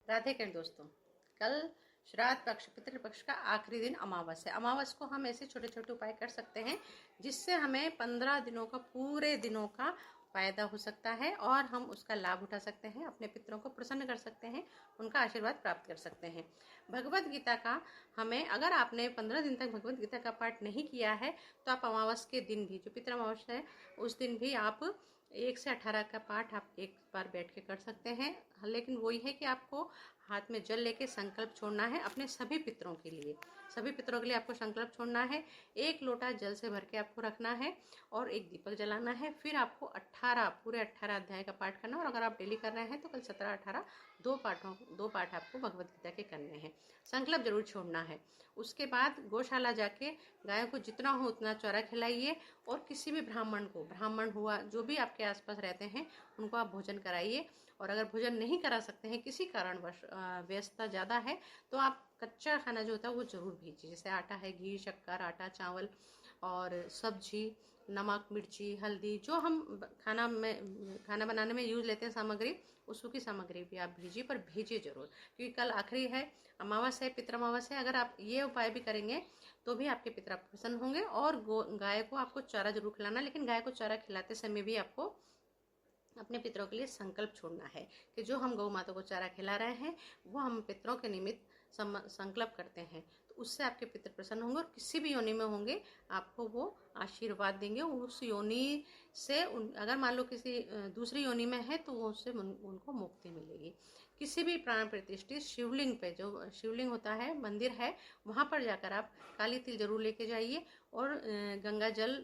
राधे कृष्ण दोस्तों। कल श्राद्ध पक्ष पितृपक्ष का आखिरी दिन अमावस है। अमावस को हम ऐसे छोटे छोटे उपाय कर सकते हैं जिससे हमें 15 दिनों का पूरे दिनों का फायदा हो सकता है और हम उसका लाभ उठा सकते हैं, अपने पितरों को प्रसन्न कर सकते हैं, उनका आशीर्वाद प्राप्त कर सकते हैं। भगवत गीता का हमें, अगर आपने 15 दिन तक भगवत गीता का पाठ नहीं किया है तो आप अमावस के दिन भी, जो पितृ अमावस है उस दिन भी आप 1 से 18 का पाठ आप एक बार बैठ के कर सकते हैं। लेकिन वही है कि आपको हाथ में जल लेके संकल्प छोड़ना है अपने सभी पितरों के लिए। सभी पितरों के लिए आपको संकल्प छोड़ना है। 1 लोटा जल से भर के आपको रखना है और एक दीपक जलाना है। फिर आपको 18 पूरे 18 अध्याय का पाठ करना है। और अगर आप डेली कर रहे हैं तो कल 17, 18 दो पाठ आपको भगवत गीता के करने हैं। संकल्प जरूर छोड़ना है। उसके बाद गौशाला जाके गायों को जितना हो उतना चारा खिलाइए और किसी भी ब्राह्मण हुआ, जो भी आपके आसपास रहते हैं उनको आप भोजन कराइए। और अगर भोजन नहीं करा सकते हैं, किसी कारणवश व्यस्तता ज़्यादा है, तो आप कच्चा खाना जो होता है वो ज़रूर भेजिए। जैसे आटा है, घी, शक्कर, आटा, चावल और सब्जी, नमक, मिर्ची, हल्दी, जो हम खाना बनाने में यूज लेते हैं सामग्री, उसकी की सामग्री भी आप भेजिए, पर भेजिए जरूर, क्योंकि कल आखिरी है, अमावस है, पितृ अमावस है। अगर आप ये उपाय भी करेंगे तो भी आपके पितर प्रसन्न होंगे। और गाय को आपको चारा जरूर खिलाना, लेकिन गाय को चारा खिलाते समय भी आपको अपने पितरों के लिए संकल्प छोड़ना है कि जो हम गौ माता को चारा खिला रहे हैं वो हम पितरों के निमित्त संकल्प करते हैं। तो उससे आपके पितर प्रसन्न होंगे और किसी भी योनि में होंगे आपको वो आशीर्वाद देंगे। उस योनि से अगर मान लो किसी दूसरी योनि में है तो वो उससे उनको मुक्ति मिलेगी। किसी भी प्राण प्रतिष्ठित शिवलिंग पे, जो शिवलिंग होता है, मंदिर है, वहाँ पर जाकर आप काली तिल जरूर लेके जाइए और गंगा जल,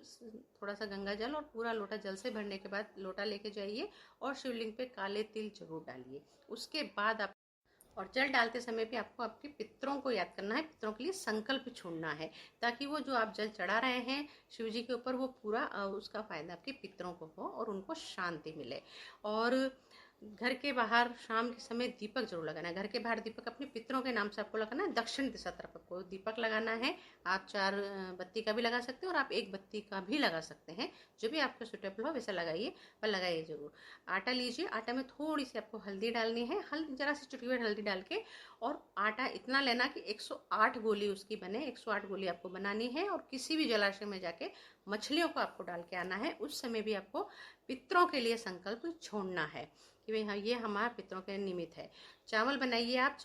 थोड़ा सा गंगा जल और पूरा लोटा जल से भरने के बाद लोटा लेके जाइए और शिवलिंग पे काले तिल जरूर डालिए। उसके बाद आप, और जल डालते समय भी आपको आपके पितरों को याद करना है, पितरों के लिए संकल्प छोड़ना है, ताकि वो जो आप जल चढ़ा रहे हैं शिव जी के ऊपर वो पूरा उसका फायदा आपके पितरों को हो और उनको शांति मिले। और घर के बाहर शाम के समय दीपक जरूर लगाना है। घर के बाहर दीपक अपने पितरों के नाम से आपको लगाना है। दक्षिण दिशा तरफ आपको दीपक लगाना है। आप 4 बत्ती का भी लगा सकते हैं और आप 1 बत्ती का भी लगा सकते हैं, जो भी आपको सुटेबल हो वैसा लगाइए, पर लगाइए जरूर। आटा लीजिए, आटा में थोड़ी सी आपको हल्दी डालनी है, जरा सी चुटकी हल्दी डाल के, और आटा इतना लेना कि 108 गोली उसकी बने। 108 गोली आपको बनानी है और किसी भी जलाशय में जाके मछलियों को आपको डाल के आना है। उस समय भी आपको पितरों के लिए संकल्प छोड़ना है कि भाई हाँ, ये हमारा पितरों के निमित्त है। चावल बनाइए आप,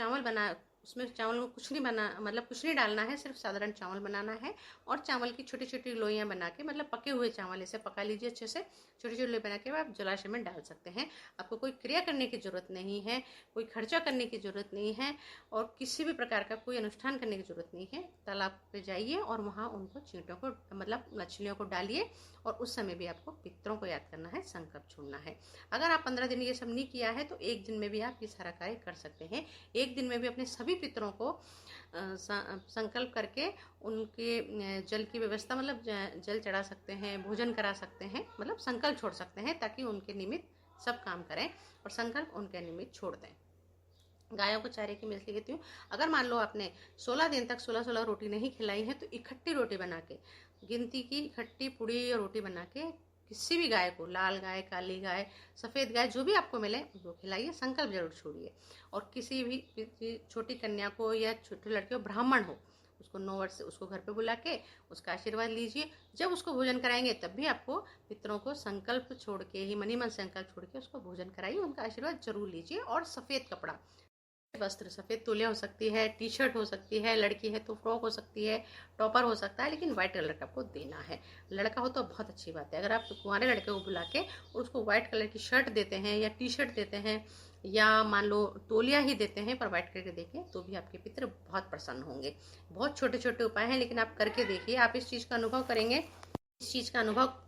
उसमें चावल में कुछ नहीं कुछ नहीं डालना है, सिर्फ साधारण चावल बनाना है। और चावल की छोटी छोटी लोइयां बना के, मतलब पके हुए चावल इसे पका लीजिए अच्छे से, छोटी छोटी लोई बना के आप जलाशय में डाल सकते हैं। आपको कोई क्रिया करने की जरूरत नहीं है, कोई खर्चा करने की जरूरत नहीं है और किसी भी प्रकार का कोई अनुष्ठान करने की जरूरत नहीं है। तालाब पे जाइए और वहाँ उनको चींटों को, मछलियों को डालिए और उस समय भी आपको पितरों को याद करना है, संकल्प छोड़ना है। अगर आप 15 दिन ये सब नहीं किया है तो 1 दिन में भी आप ये सारा कार्य कर सकते हैं। 1 दिन में भी अपने सभी पितरों को संकल्प करके उनके जल की व्यवस्था, जल चढ़ा सकते हैं, भोजन करा सकते हैं, संकल्प छोड़ सकते हैं, ताकि उनके निमित्त सब काम करें और संकल्प उनके निमित्त छोड़ दें। गायों को चारे की मिलती कहती हूँ। अगर मान लो आपने 16 दिन तक 16 रोटी नहीं खिलाई है तो इकट्ठी रोटी बना के, गिनती की इकट्ठी पूड़ी और रोटी बना के किसी भी गाय को, लाल गाय, काली गाय, सफ़ेद गाय, जो भी आपको मिले उनको खिलाइए। संकल्प जरूर छोड़िए। और किसी भी छोटी कन्या को या छोटी लड़की को, ब्राह्मण हो, उसको 9 वर्ष से उसको घर पे बुला के उसका आशीर्वाद लीजिए। जब उसको भोजन कराएंगे तब भी आपको पितरों को संकल्प छोड़ के ही, मनी मन संकल्प छोड़ के उसको भोजन कराइए, उनका आशीर्वाद जरूर लीजिए। और सफ़ेद कपड़ा, वस्त्र, सफ़ेद तौलिया हो सकती है, टी शर्ट हो सकती है, लड़की है तो फ्रॉक हो सकती है, टॉपर हो सकता है, लेकिन व्हाइट कलर का आपको देना है। लड़का हो तो बहुत अच्छी बात है। अगर आप कुंवारे लड़के को बुला के और उसको व्हाइट कलर की शर्ट देते हैं या टी शर्ट देते हैं या मान लो तौलिया ही देते हैं पर व्हाइट कलर के देखें, तो भी आपके पितर बहुत प्रसन्न होंगे। बहुत छोटे छोटे उपाय हैं, लेकिन आप करके देखिए। आप इस चीज़ का अनुभव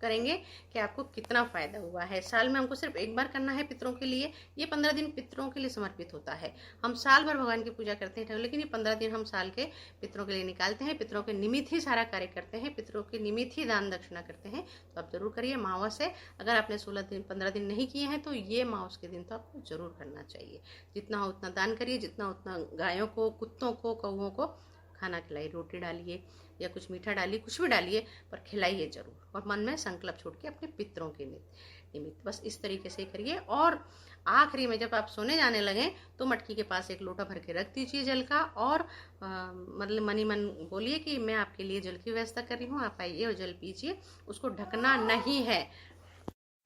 करेंगे कि आपको कितना फायदा हुआ है। साल में हमको सिर्फ 1 बार करना है पितरों के लिए। ये 15 दिन पितरों के लिए समर्पित होता है। हम साल भर भगवान की पूजा करते हैं, लेकिन ये 15 दिन हम साल के पितरों के लिए निकालते हैं। पितरों के निमित्त ही सारा कार्य करते हैं, पितरों के निमित्त ही दान दक्षिणा करते हैं। तो आप जरूर करिए। अमावस है, अगर आपने 15 दिन नहीं किए हैं तो ये अमावस के दिन तो आपको जरूर करना चाहिए। जितना हो उतना दान करिए, जितना उतना गायों को, कुत्तों को, कौओं को खाना खिलाइए, रोटी डालिए या कुछ मीठा डालिए, कुछ भी डालिए, पर खिलाइए जरूर। और मन में संकल्प छोड़ के अपने पितरों के निमित्त, बस इस तरीके से करिए। और आखिरी में जब आप सोने जाने लगें तो मटकी के पास एक लोटा भर के रख दीजिए जल का, और मतलब मनी मन बोलिए कि मैं आपके लिए जल की व्यवस्था कर रही हूँ, आप आइए और जल पीजिए। उसको ढकना नहीं है,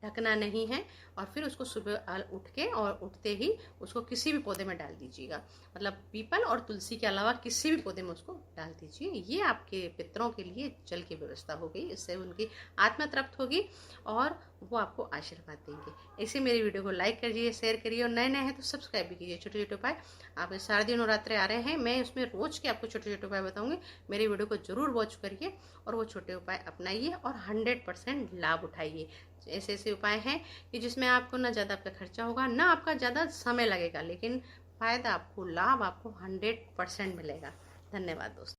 ढकना नहीं है। और फिर उसको सुबह उठ के और उठते ही उसको किसी भी पौधे में डाल दीजिएगा, मतलब पीपल और तुलसी के अलावा किसी भी पौधे में उसको डाल दीजिए। ये आपके पितरों के लिए जल की व्यवस्था हो गई, इससे उनकी आत्मा तृप्त होगी और वो आपको आशीर्वाद देंगे। ऐसे मेरी वीडियो को लाइक करिए, शेयर करिए, और नए नए हैं तो सब्सक्राइब भी कीजिए। छोटे छोटे उपाय आप शारदीय नवरात्रे आ रहे हैं, मैं उसमें रोज के आपको छोटे छोटे उपाय बताऊंगी। मेरी वीडियो को जरूर वॉच करिए और वो छोटे उपाय अपनाइए और 100% लाभ उठाइए। ऐसे ऐसे उपाय हैं कि जिसमें आपको ना ज़्यादा आपका खर्चा होगा, ना आपका ज़्यादा समय लगेगा, लेकिन फ़ायदा आपको, लाभ आपको 100% मिलेगा। धन्यवाद दोस्तों।